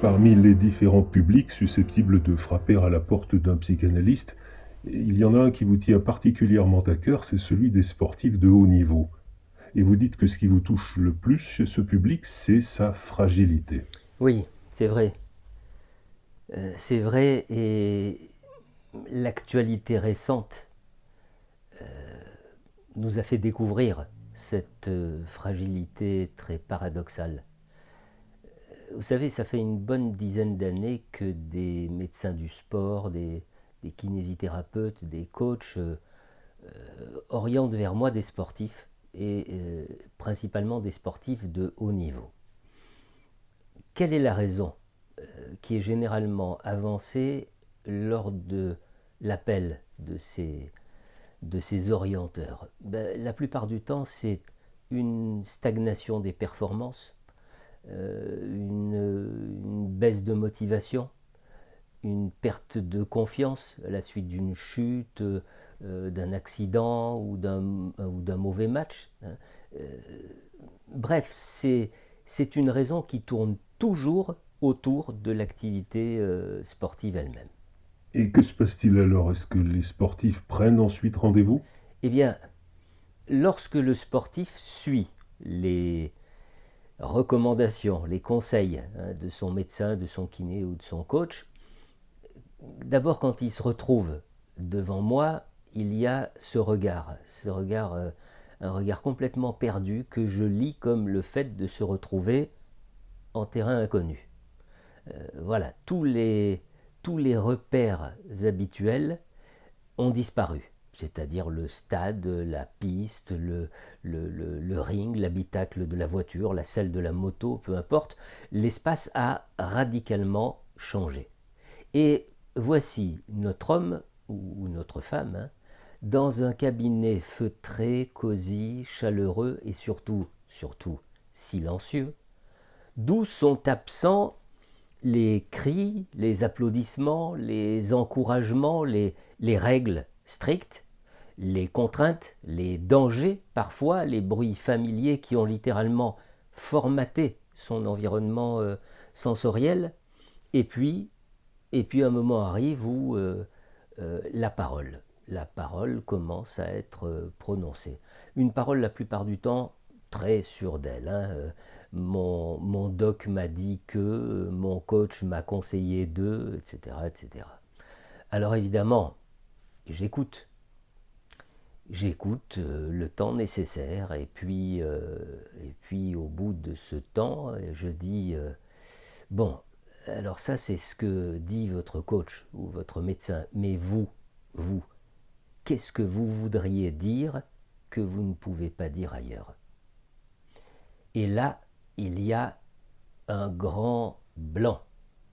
Parmi les différents publics susceptibles de frapper à la porte d'un psychanalyste, il y en a un qui vous tient particulièrement à cœur, c'est celui des sportifs de haut niveau. Et vous dites que ce qui vous touche le plus chez ce public, c'est sa fragilité. Oui, c'est vrai. C'est vrai, et l'actualité récente nous a fait découvrir cette fragilité très paradoxale. Vous savez, ça fait une bonne dizaine d'années que des médecins du sport, des kinésithérapeutes, des coachs orientent vers moi des sportifs, et principalement des sportifs de haut niveau. Quelle est la raison qui est généralement avancée lors de l'appel de ces orienteurs? La plupart du temps, c'est une stagnation des performances, une baisse de motivation, une perte de confiance à la suite d'une chute, d'un accident ou d'un mauvais match. Bref, c'est une raison qui tourne toujours autour de l'activité sportive elle-même. Et que se passe-t-il alors? Est-ce que les sportifs prennent ensuite rendez-vous? Eh bien, lorsque le sportif suit les recommandations, les conseils de son médecin, de son kiné ou de son coach, d'abord quand il se retrouve devant moi, il y a ce regard, un regard complètement perdu que je lis comme le fait de se retrouver en terrain inconnu. Voilà, tous les repères habituels ont disparu, c'est-à-dire le stade, la piste, le ring, l'habitacle de la voiture, la selle de la moto, peu importe, l'espace a radicalement changé. Et voici notre homme ou notre femme dans un cabinet feutré, cosy, chaleureux et surtout silencieux, d'où sont absents les cris, les applaudissements, les encouragements, les règles strictes, les contraintes, les dangers, parfois les bruits familiers qui ont littéralement formaté son environnement sensoriel. Et puis, un moment arrive où la parole commence à être prononcée. Une parole la plupart du temps très sûre d'elle. Mon doc m'a dit que, mon coach m'a conseillé de, etc., etc. Alors évidemment, j'écoute. J'écoute le temps nécessaire, et puis au bout de ce temps, je dis bon, alors ça c'est ce que dit votre coach ou votre médecin, mais vous, qu'est-ce que vous voudriez dire que vous ne pouvez pas dire ailleurs? Et là, il y a un grand blanc.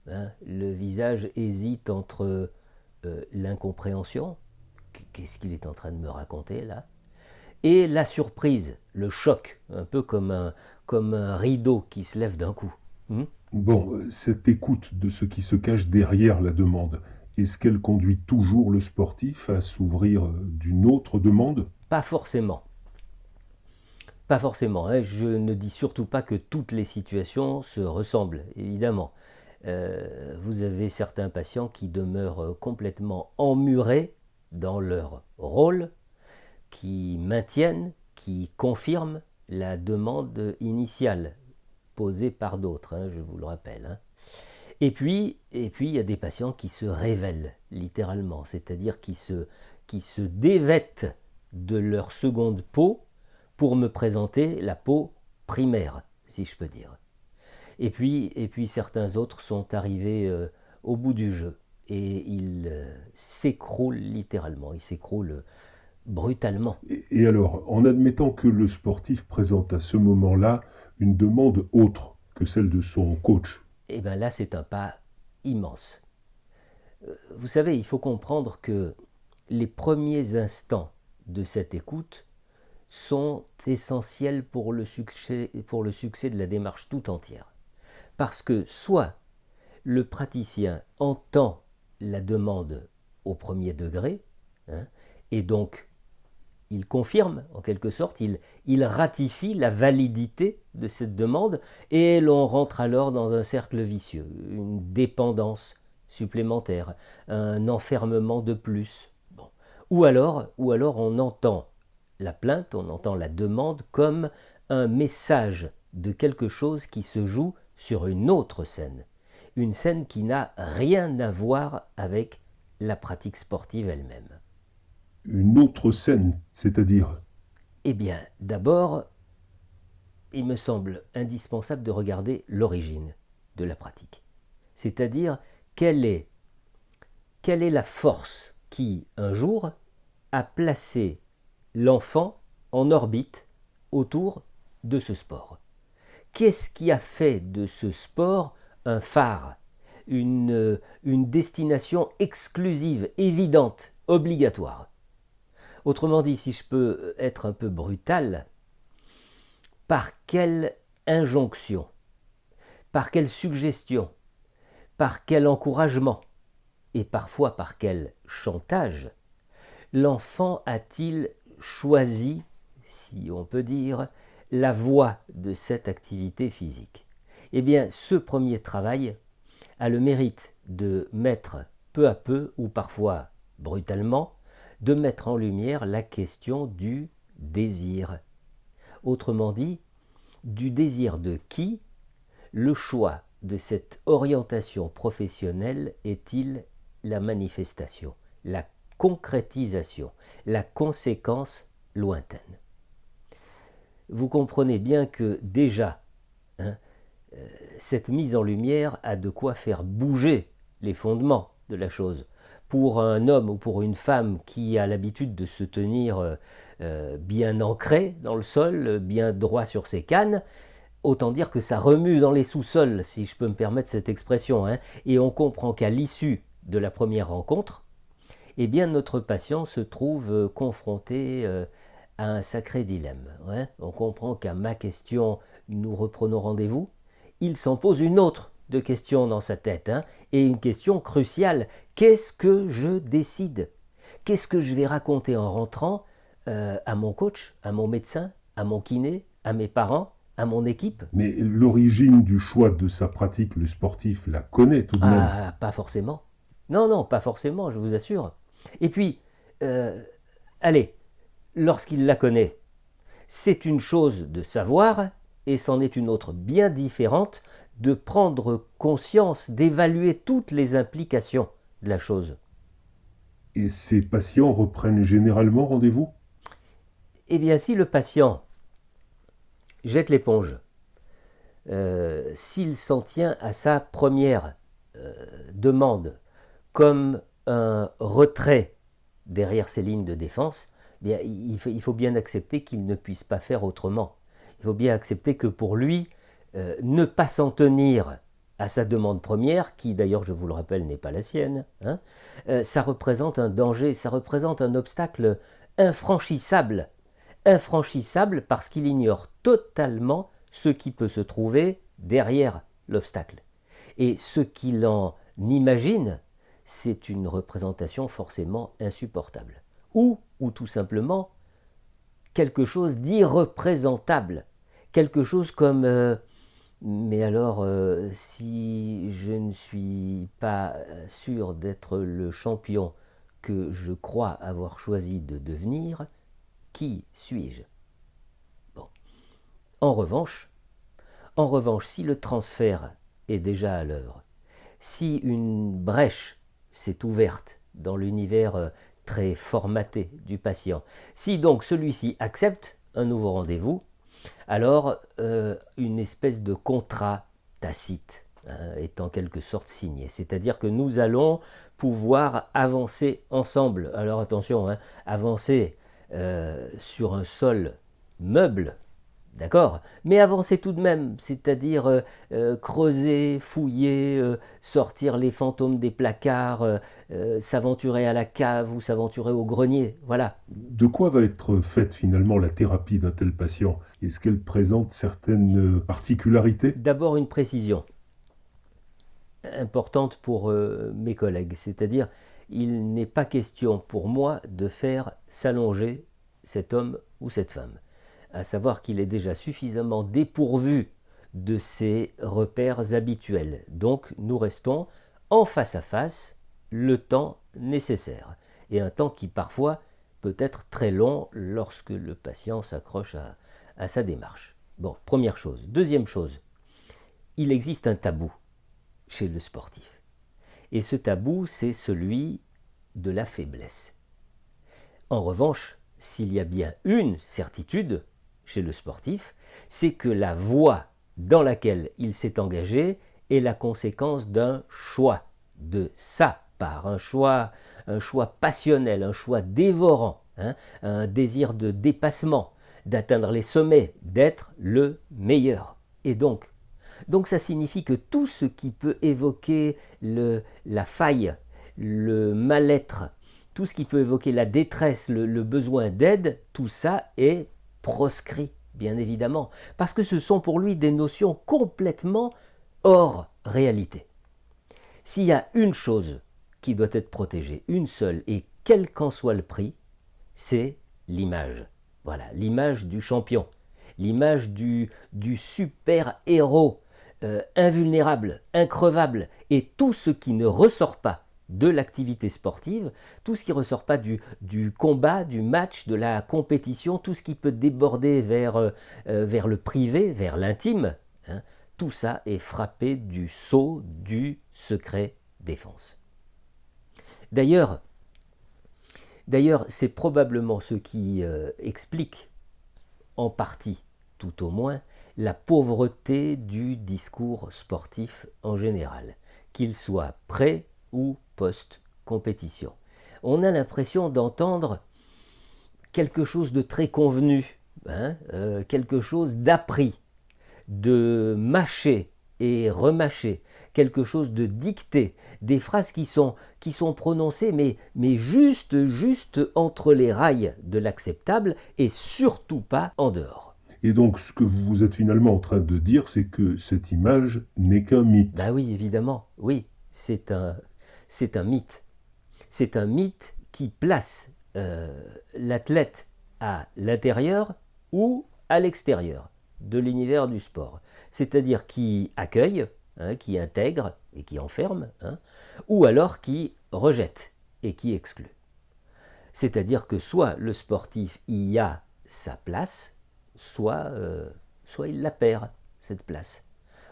Le visage hésite entre l'incompréhension, qu'est-ce qu'il est en train de me raconter là, et la surprise, le choc, un peu comme un rideau qui se lève d'un coup. Bon, cette écoute de ce qui se cache derrière la demande, est-ce qu'elle conduit toujours le sportif à s'ouvrir d'une autre demande? Pas forcément. Pas forcément. Je ne dis surtout pas que toutes les situations se ressemblent, évidemment. Vous avez certains patients qui demeurent complètement emmurés dans leur rôle, qui maintiennent, qui confirment la demande initiale posée par d'autres, je vous le rappelle. Et puis, il y a des patients qui se révèlent littéralement, c'est-à-dire qui se dévêtent de leur seconde peau pour me présenter la peau primaire, si je peux dire. Et puis certains autres sont arrivés au bout du jeu, et ils s'écroulent littéralement, ils s'écroulent brutalement. Et alors, en admettant que le sportif présente à ce moment-là une demande autre que celle de son coach, Et bien là, c'est un pas immense. Vous savez, il faut comprendre que les premiers instants de cette écoute sont essentiels pour le succès de la démarche tout entière. Parce que soit le praticien entend la demande au premier degré, et donc il confirme en quelque sorte, il ratifie la validité de cette demande et l'on rentre alors dans un cercle vicieux, une dépendance supplémentaire, un enfermement de plus. Bon. Ou alors on entend la plainte, on entend la demande comme un message de quelque chose qui se joue sur une autre scène. Une scène qui n'a rien à voir avec la pratique sportive elle-même. Une autre scène, c'est-à-dire? Eh bien, d'abord, il me semble indispensable de regarder l'origine de la pratique. C'est-à-dire, quelle est la force qui, un jour, a placé l'enfant en orbite autour de ce sport? Qu'est-ce qui a fait de ce sport un phare, une destination exclusive, évidente, obligatoire? Autrement dit, si je peux être un peu brutal, par quelle injonction, par quelle suggestion, par quel encouragement et parfois par quel chantage l'enfant a-t-il choisi, si on peut dire, la voie de cette activité physique? Eh bien, ce premier travail a le mérite de mettre peu à peu, ou parfois brutalement, de mettre en lumière la question du désir. Autrement dit, du désir de qui le choix de cette orientation professionnelle est-il la manifestation, la concrétisation, la conséquence lointaine? Vous comprenez bien que déjà, cette mise en lumière a de quoi faire bouger les fondements de la chose. Pour un homme ou pour une femme qui a l'habitude de se tenir bien ancré dans le sol, bien droit sur ses cannes, autant dire que ça remue dans les sous-sols, si je peux me permettre cette expression, et on comprend qu'à l'issue de la première rencontre, eh bien notre patient se trouve confronté à un sacré dilemme. On comprend qu'à ma question « nous reprenons rendez-vous », il s'en pose une autre de questions dans sa tête, et une question cruciale. Qu'est-ce que je décide? Qu'est-ce que je vais raconter en rentrant à mon coach, à mon médecin, à mon kiné, à mes parents, à mon équipe? Mais l'origine du choix de sa pratique, le sportif la connaît tout de même. Ah, pas forcément. Non, pas forcément, je vous assure. Et puis, allez, lorsqu'il la connaît, c'est une chose de savoir, et c'en est une autre bien différente de prendre conscience, d'évaluer toutes les implications de la chose. Et ces patients reprennent généralement rendez-vous? Eh bien, si le patient jette l'éponge, s'il s'en tient à sa première demande comme un retrait derrière ses lignes de défense, bien, il faut bien accepter qu'il ne puisse pas faire autrement. Il faut bien accepter que pour lui, ne pas s'en tenir à sa demande première, qui d'ailleurs, je vous le rappelle, n'est pas la sienne, ça représente un danger, ça représente un obstacle infranchissable. Infranchissable parce qu'il ignore totalement ce qui peut se trouver derrière l'obstacle. Et ce qu'il en imagine, c'est une représentation forcément insupportable. Ou tout simplement, quelque chose d'irreprésentable. Quelque chose comme mais alors, si je ne suis pas sûr d'être le champion que je crois avoir choisi de devenir, qui suis-je? Bon. En revanche, si le transfert est déjà à l'œuvre, si une brèche s'est ouverte dans l'univers très formaté du patient, si donc celui-ci accepte un nouveau rendez-vous, alors une espèce de contrat tacite est en quelque sorte signé. C'est-à-dire que nous allons pouvoir avancer ensemble. Alors attention, avancer sur un sol meuble, d'accord, mais avancer tout de même, c'est-à-dire creuser, fouiller, sortir les fantômes des placards, s'aventurer à la cave ou s'aventurer au grenier, voilà. De quoi va être faite finalement la thérapie d'un tel patient? Est-ce qu'elle présente certaines particularités? D'abord une précision importante pour mes collègues, c'est-à-dire il n'est pas question pour moi de faire s'allonger cet homme ou cette femme. À savoir qu'il est déjà suffisamment dépourvu de ses repères habituels. Donc nous restons en face à face le temps nécessaire. Et un temps qui parfois peut être très long lorsque le patient s'accroche à sa démarche. Bon, première chose. Deuxième chose, il existe un tabou chez le sportif. Et ce tabou, c'est celui de la faiblesse. En revanche, s'il y a bien une certitude chez le sportif, c'est que la voie dans laquelle il s'est engagé est la conséquence d'un choix, de sa part, un choix passionnel, un choix dévorant, un désir de dépassement, d'atteindre les sommets, d'être le meilleur. Et donc ça signifie que tout ce qui peut évoquer la faille, le mal-être, tout ce qui peut évoquer la détresse, le besoin d'aide, tout ça est proscrit, bien évidemment, parce que ce sont pour lui des notions complètement hors réalité. S'il y a une chose qui doit être protégée, une seule, et quel qu'en soit le prix, c'est l'image. Voilà, l'image du champion, l'image du super-héros, invulnérable, increvable, et tout ce qui ne ressort pas de l'activité sportive, tout ce qui ne ressort pas du combat, du match, de la compétition, tout ce qui peut déborder vers le privé, vers l'intime, tout ça est frappé du sceau du secret défense. D'ailleurs, c'est probablement ce qui explique, en partie tout au moins, la pauvreté du discours sportif en général, qu'il soit pré- ou post-compétition. On a l'impression d'entendre quelque chose de très convenu, quelque chose d'appris, de mâché et remâché, quelque chose de dicté, des phrases qui sont prononcées mais juste entre les rails de l'acceptable et surtout pas en dehors. Et donc, ce que vous êtes finalement en train de dire, c'est que cette image n'est qu'un mythe. Ben oui, évidemment, oui, c'est un mythe. C'est un mythe qui place l'athlète à l'intérieur ou à l'extérieur de l'univers du sport. C'est-à-dire qui accueille, qui intègre et qui enferme, ou alors qui rejette et qui exclut. C'est-à-dire que soit le sportif y a sa place, soit il la perd, cette place.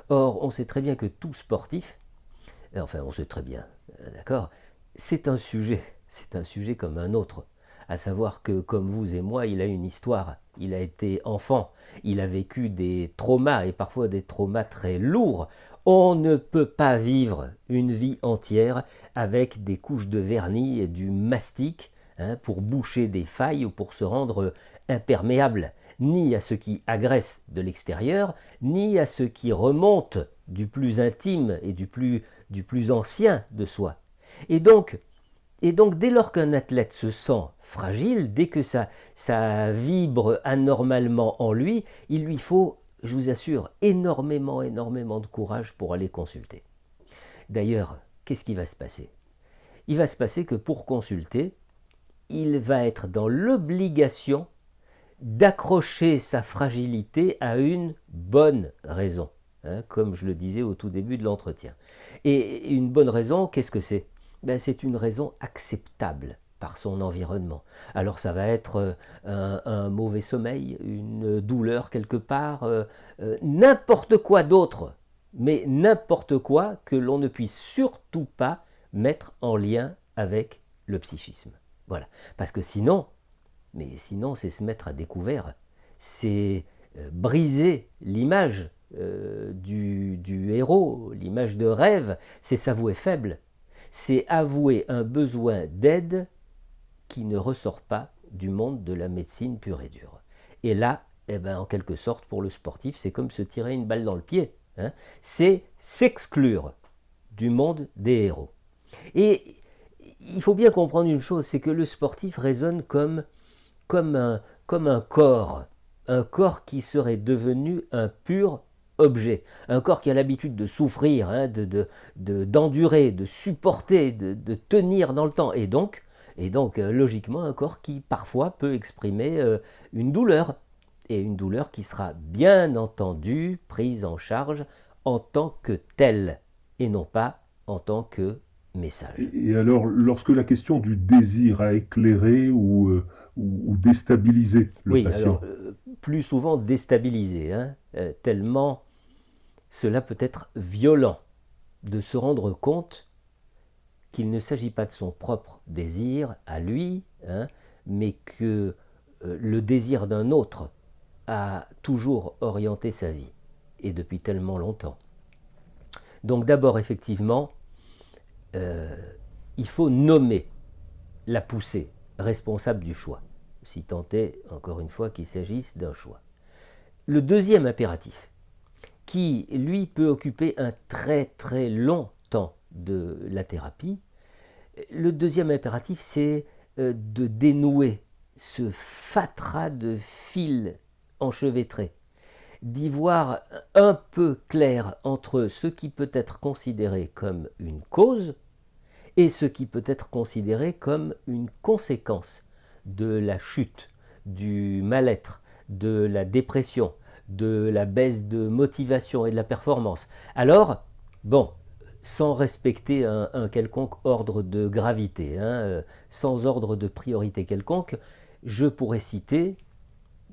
Or, on sait très bien que tout sportif, enfin on sait très bien, d'accord, c'est un sujet comme un autre. À savoir que, comme vous et moi, il a une histoire, il a été enfant, il a vécu des traumas, et parfois des traumas très lourds. On ne peut pas vivre une vie entière avec des couches de vernis et du mastic pour boucher des failles ou pour se rendre imperméable, ni à ce qui agresse de l'extérieur, ni à ce qui remonte du plus intime et du plus ancien de soi. Et donc, dès lors qu'un athlète se sent fragile, dès que ça vibre anormalement en lui, il lui faut, je vous assure, énormément de courage pour aller consulter. D'ailleurs, qu'est-ce qui va se passer ? Il va se passer que pour consulter, il va être dans l'obligation d'accrocher sa fragilité à une bonne raison, comme je le disais au tout début de l'entretien. Et une bonne raison, qu'est-ce que c'est ? C'est une raison acceptable par son environnement. Alors ça va être un mauvais sommeil, une douleur quelque part, n'importe quoi d'autre, mais n'importe quoi que l'on ne puisse surtout pas mettre en lien avec le psychisme. Voilà. Parce que sinon c'est se mettre à découvert, c'est briser l'image du héros, l'image de rêve, c'est s'avouer faible. C'est avouer un besoin d'aide qui ne ressort pas du monde de la médecine pure et dure. Et là, en quelque sorte, pour le sportif, c'est comme se tirer une balle dans le pied. C'est s'exclure du monde des héros. Et il faut bien comprendre une chose, c'est que le sportif raisonne comme un corps qui serait devenu un pur objet, un corps qui a l'habitude de souffrir, d'endurer, de supporter, de tenir dans le temps. Et donc, Et donc, logiquement, un corps qui parfois peut exprimer une douleur, et une douleur qui sera bien entendu prise en charge en tant que telle, et non pas en tant que message. Et alors, lorsque la question du désir a éclairé ou déstabilisé le Oui, alors, patient, plus souvent déstabilisé, hein, tellement cela peut être violent de se rendre compte qu'il ne s'agit pas de son propre désir à lui, hein, mais que le désir d'un autre a toujours orienté sa vie, et depuis tellement longtemps. Donc d'abord, effectivement, il faut nommer la poussée responsable du choix, si tant est, encore une fois, qu'il s'agisse d'un choix. Le deuxième impératif, qui lui peut occuper un très très long temps de la thérapie, le deuxième impératif, c'est de dénouer ce fatras de fils enchevêtrés, d'y voir un peu clair entre ce qui peut être considéré comme une cause et ce qui peut être considéré comme une conséquence de la chute, du mal-être, de la dépression, de la baisse de motivation et de la performance. Alors, bon, sans respecter un quelconque ordre de gravité, hein, sans ordre de priorité quelconque, je pourrais citer,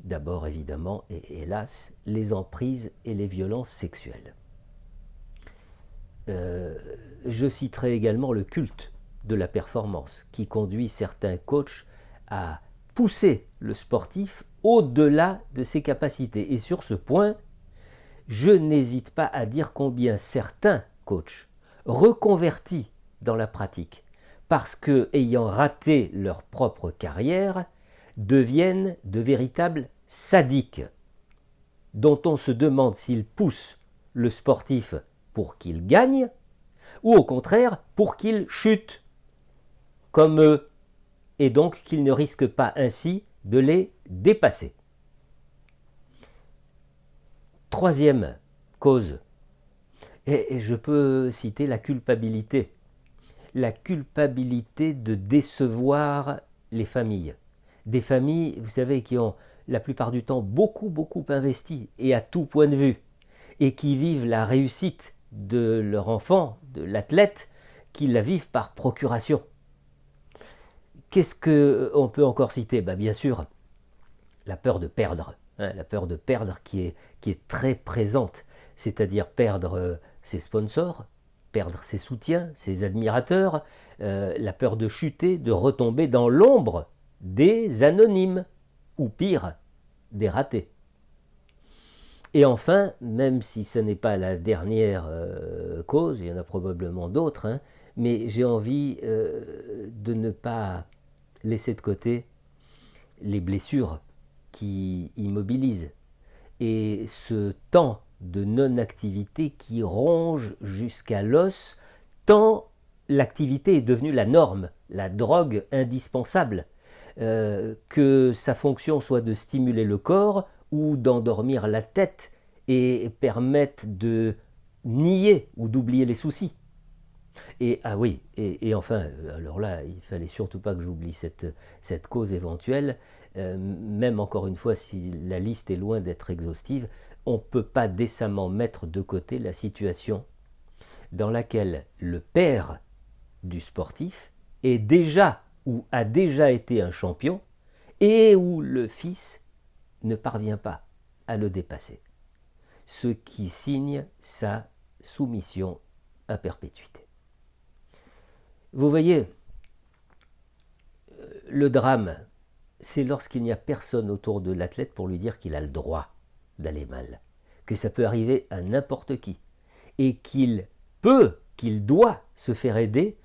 d'abord évidemment, et hélas, les emprises et les violences sexuelles. Je citerai également le culte de la performance qui conduit certains coachs à pousser le sportif au-delà de ses capacités. Et sur ce point, je n'hésite pas à dire combien certains coachs reconvertis dans la pratique, parce que, ayant raté leur propre carrière, deviennent de véritables sadiques, dont on se demande s'ils poussent le sportif pour qu'il gagne, ou au contraire pour qu'il chute, comme eux, et donc qu'il ne risque pas ainsi de les dépasser. Troisième cause, et je peux citer la culpabilité de décevoir les familles. Des familles, vous savez, qui ont la plupart du temps beaucoup investi, et à tout point de vue, et qui vivent la réussite de leur enfant, de l'athlète, qui la vivent par procuration. Qu'est-ce qu'on peut encore citer ? Bien sûr, la peur de perdre, hein, la peur de perdre qui est très présente, c'est-à-dire perdre ses sponsors, perdre ses soutiens, ses admirateurs, la peur de chuter, de retomber dans l'ombre des anonymes, ou pire, des ratés. Et enfin, même si ce n'est pas la dernière cause, il y en a probablement d'autres, hein, mais j'ai envie de ne pas laisser de côté les blessures qui immobilisent et ce temps de non-activité qui ronge jusqu'à l'os, tant l'activité est devenue la norme, la drogue indispensable, que sa fonction soit de stimuler le corps ou d'endormir la tête et permettre de nier ou d'oublier les soucis. Et ah oui, et enfin, alors là, il fallait surtout pas que j'oublie cette cause éventuelle, même encore une fois, si la liste est loin d'être exhaustive, on ne peut pas décemment mettre de côté la situation dans laquelle le père du sportif est déjà ou a déjà été un champion et où le fils ne parvient pas à le dépasser, ce qui signe sa soumission à perpétuité. Vous voyez, le drame, c'est lorsqu'il n'y a personne autour de l'athlète pour lui dire qu'il a le droit d'aller mal, que ça peut arriver à n'importe qui, et qu'il doit se faire aider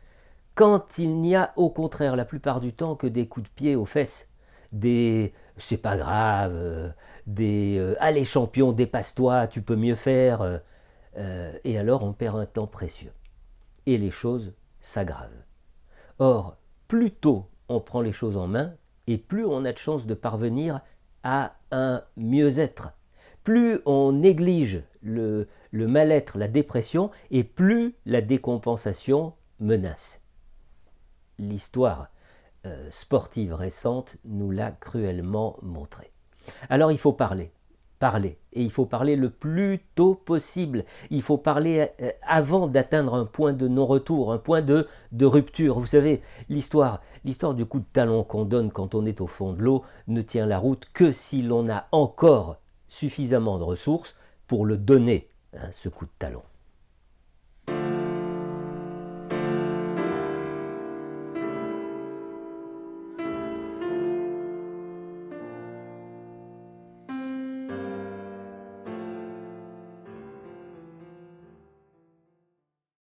quand il n'y a au contraire la plupart du temps que des coups de pied aux fesses, des « c'est pas grave », des « allez champion, dépasse-toi, tu peux mieux faire », et alors on perd un temps précieux. Et les choses s'aggravent. Or, plus tôt on prend les choses en main, et plus on a de chances de parvenir à un mieux-être. Plus on néglige le mal-être, la dépression, et plus la décompensation menace. L'histoire sportive récente nous l'a cruellement montré. Alors il faut parler, et il faut parler le plus tôt possible. Il faut parler avant d'atteindre un point de non-retour, un point de rupture. Vous savez, l'histoire du coup de talon qu'on donne quand on est au fond de l'eau ne tient la route que si l'on a encore suffisamment de ressources pour le donner, ce coup de talon.